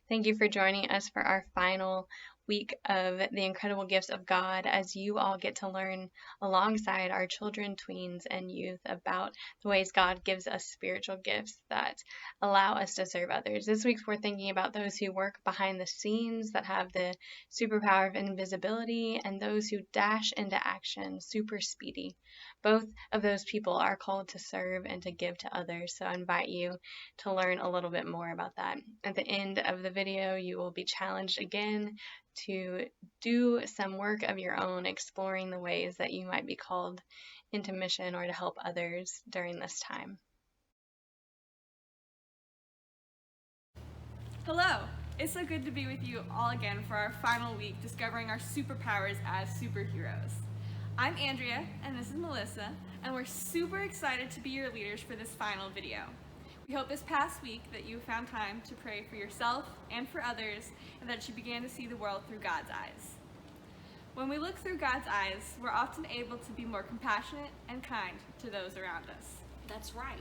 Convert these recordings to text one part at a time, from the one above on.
Thank you for joining us for our final week of the incredible gifts of God as you all get to learn alongside our children, tweens, and youth about the ways God gives us spiritual gifts that allow us to serve others. This week we're thinking about those who work behind the scenes that have the superpower of invisibility and those who dash into action, super speedy. Both of those people are called to serve and to give to others, so I invite you to learn a little bit more about that. At the end of the video, you will be challenged again to do some work of your own, exploring the ways that you might be called into mission or to help others during this time. Hello! It's so good to be with you all again for our final week discovering our superpowers as superheroes. I'm Andrea and this is Melissa, and we're super excited to be your leaders for this final video. We hope this past week that you found time to pray for yourself and for others, and that you began to see the world through God's eyes. When we look through God's eyes, we're often able to be more compassionate and kind to those around us. That's right.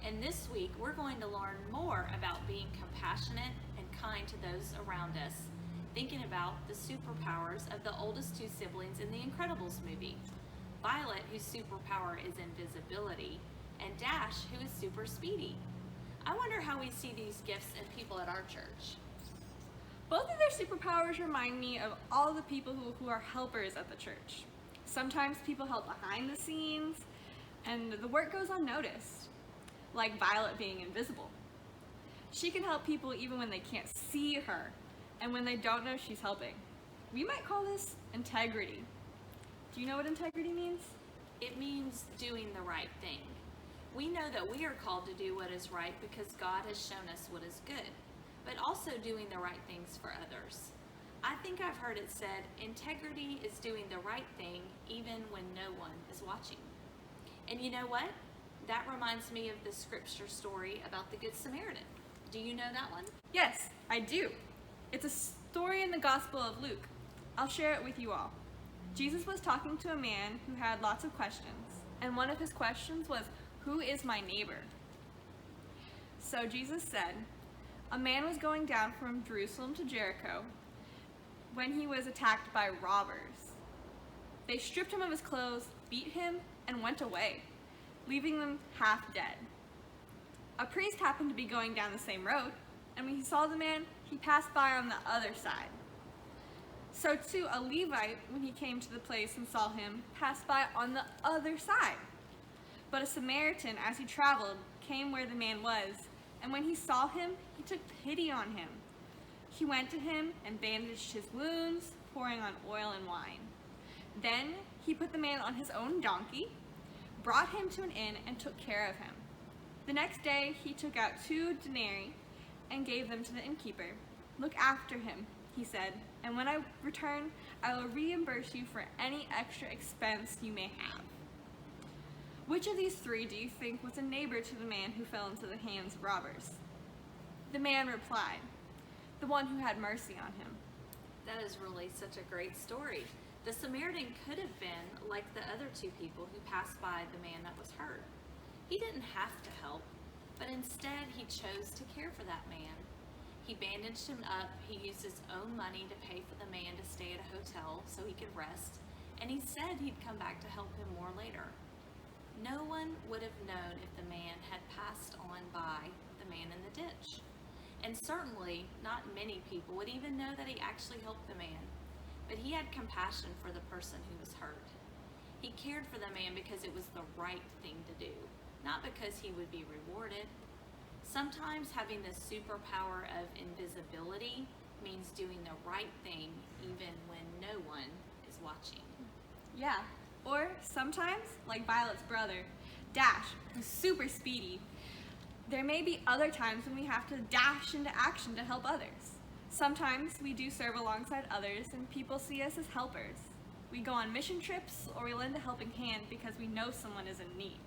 And this week, we're going to learn more about being compassionate and kind to those around us, thinking about the superpowers of the oldest two siblings in the Incredibles movie. Violet, whose superpower is invisibility, and Dash, who is super speedy. I wonder how we see these gifts in people at our church. Both of their superpowers remind me of all the people who are helpers at the church. Sometimes people help behind the scenes, and the work goes unnoticed, like Violet being invisible. She can help people even when they can't see her, and when they don't know she's helping. We might call this integrity. Do you know what integrity means? It means doing the right thing. We know that we are called to do what is right because God has shown us what is good, but also doing the right things for others. I think I've heard it said, integrity is doing the right thing even when no one is watching. And you know what? That reminds me of the scripture story about the Good Samaritan. Do you know that one? Yes, I do. It's a story in the Gospel of Luke. I'll share it with you all. Jesus was talking to a man who had lots of questions, and one of his questions was, "Who is my neighbor?" So Jesus said, a man was going down from Jerusalem to Jericho when he was attacked by robbers. They stripped him of his clothes, beat him, and went away, leaving them half dead. A priest happened to be going down the same road, and when he saw the man, he passed by on the other side. So too, a Levite, when he came to the place and saw him, passed by on the other side. But a Samaritan, as he traveled, came where the man was, and when he saw him, he took pity on him. He went to him and bandaged his wounds, pouring on oil and wine. Then he put the man on his own donkey, brought him to an inn, and took care of him. The next day he took out 2 denarii and gave them to the innkeeper. "Look after him," he said, "and when I return, I will reimburse you for any extra expense you may have." Which of these 3 do you think was a neighbor to the man who fell into the hands of robbers? The man replied, "The one who had mercy on him." That is really such a great story. The Samaritan could have been like the other 2 people who passed by the man that was hurt. He didn't have to help, but instead he chose to care for that man. He bandaged him up, he used his own money to pay for the man to stay at a hotel so he could rest, and he said he'd come back to help him more later. No one would have known if the man had passed on by the man in the ditch. And certainly not many people would even know that he actually helped the man. But he had compassion for the person who was hurt. He cared for the man because it was the right thing to do, not because he would be rewarded. Sometimes having the superpower of invisibility means doing the right thing even when no one is watching. Yeah, or sometimes, like Violet's brother, Dash, who's super speedy, there may be other times when we have to dash into action to help others. Sometimes we do serve alongside others and people see us as helpers. We go on mission trips or we lend a helping hand because we know someone is in need.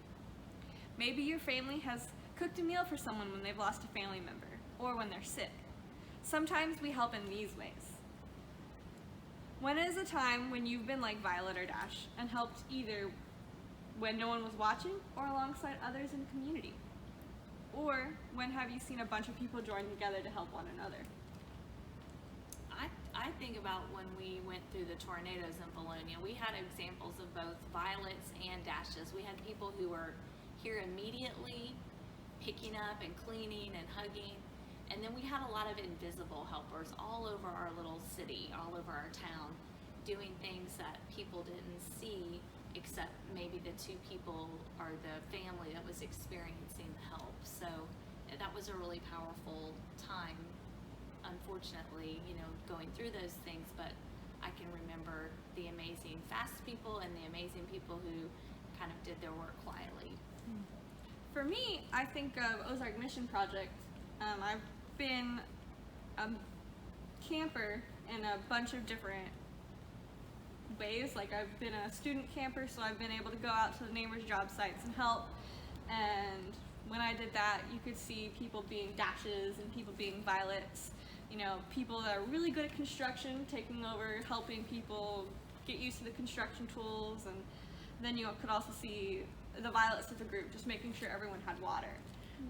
Maybe your family has cooked a meal for someone when they've lost a family member or when they're sick. Sometimes we help in these ways. When is a time when you've been like Violet or Dash and helped either when no one was watching or alongside others in the community? Or when have you seen a bunch of people join together to help one another? about when we went through the tornadoes in Bologna. We had examples of both violets and dashes. We had people who were here immediately, picking up and cleaning and hugging. And then we had a lot of invisible helpers all over our little city, all over our town, doing things that people didn't see except maybe the two people or the family that was experiencing the help. So that was a really powerful time, unfortunately, going through those things, but I can remember the amazing fast people and the amazing people who kind of did their work quietly. For me, I think of Ozark Mission Project. I've been a camper in a bunch of different ways. Like, I've been a student camper, so I've been able to go out to the neighbors' job sites and help. And when I did that, you could see people being dashes and people being violets. People that are really good at construction taking over, helping people get used to the construction tools. And then you could also see the violets of the group, just making sure everyone had water.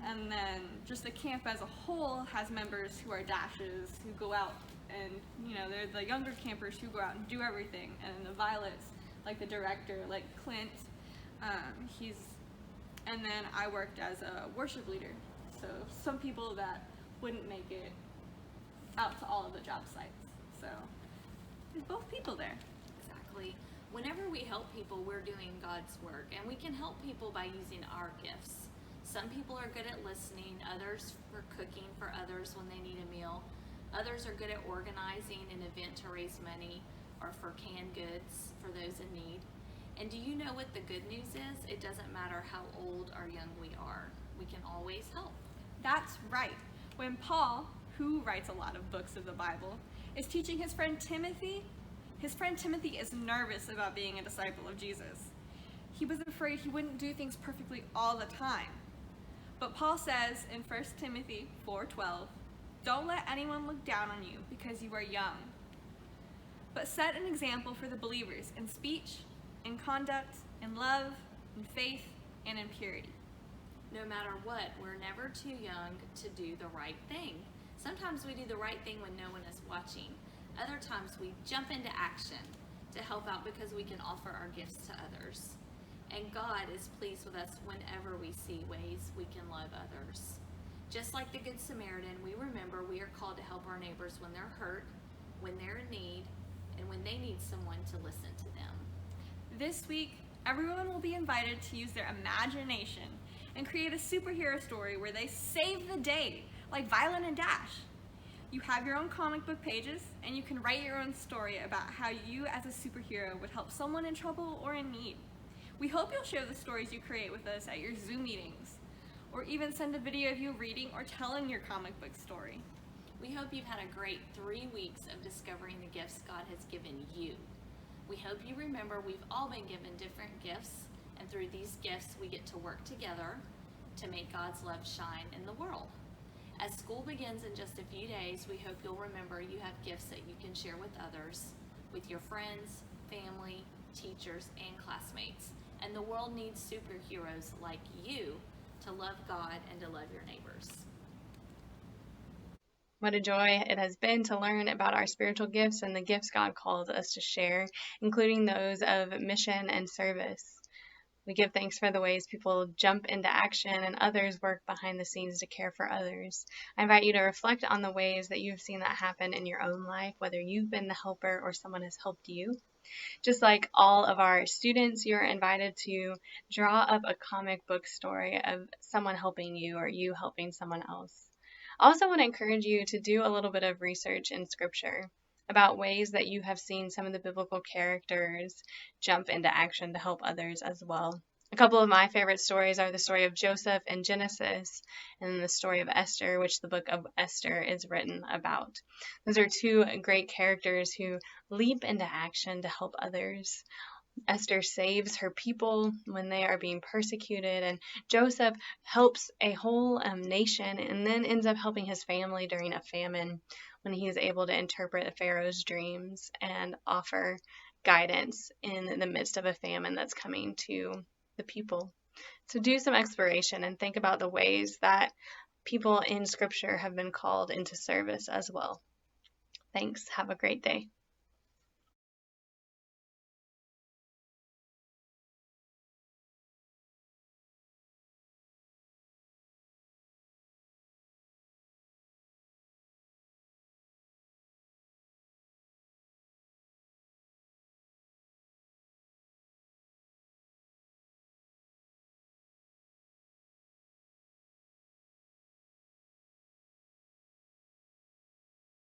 And then just the camp as a whole has members who are dashes, who go out and, they're the younger campers who go out and do everything. And the violets, like the director, like Clint, and then I worked as a worship leader. So some people that wouldn't make it out to all of the job sites. So there's both people there. Exactly. Whenever we help people, we're doing God's work, and we can help people by using our gifts. Some people are good at listening, others for cooking for others when they need a meal. Others are good at organizing an event to raise money or for canned goods for those in need. And do you know what the good news is? It doesn't matter how old or young we are. We can always help. That's right. When Paul, who writes a lot of books of the Bible, is teaching his friend Timothy is nervous about being a disciple of Jesus. He was afraid he wouldn't do things perfectly all the time. But Paul says in 1 Timothy 4:12, "Don't let anyone look down on you because you are young, but set an example for the believers in speech, in conduct, in love, in faith, and in purity." No matter what, we're never too young to do the right thing. Sometimes we do the right thing when no one is watching. Other times we jump into action to help out because we can offer our gifts to others. And God is pleased with us whenever we see ways we can love others. Just like the Good Samaritan, we remember we are called to help our neighbors when they're hurt, when they're in need, and when they need someone to listen to them. This week, everyone will be invited to use their imagination and create a superhero story where they save the day, like Violet and Dash. You have your own comic book pages, and you can write your own story about how you as a superhero would help someone in trouble or in need. We hope you'll share the stories you create with us at your Zoom meetings, or even send a video of you reading or telling your comic book story. We hope you've had a great 3 weeks of discovering the gifts God has given you. We hope you remember we've all been given different gifts, and through these gifts we get to work together to make God's love shine in the world. As school begins in just a few days, we hope you'll remember you have gifts that you can share with others, with your friends, family, teachers, and classmates. And the world needs superheroes like you to love God and to love your neighbors. What a joy it has been to learn about our spiritual gifts and the gifts God calls us to share, including those of mission and service. We give thanks for the ways people jump into action and others work behind the scenes to care for others. I invite you to reflect on the ways that you've seen that happen in your own life, whether you've been the helper or someone has helped you. Just like all of our students, you're invited to draw up a comic book story of someone helping you or you helping someone else. I also want to encourage you to do a little bit of research in Scripture about ways that you have seen some of the biblical characters jump into action to help others as well. A couple of my favorite stories are the story of Joseph in Genesis and the story of Esther, which the book of Esther is written about. Those are two great characters who leap into action to help others. Esther saves her people when they are being persecuted, and Joseph helps a whole nation and then ends up helping his family during a famine when he is able to interpret Pharaoh's dreams and offer guidance in the midst of a famine that's coming to the people. So do some exploration and think about the ways that people in Scripture have been called into service as well. Thanks. Have a great day.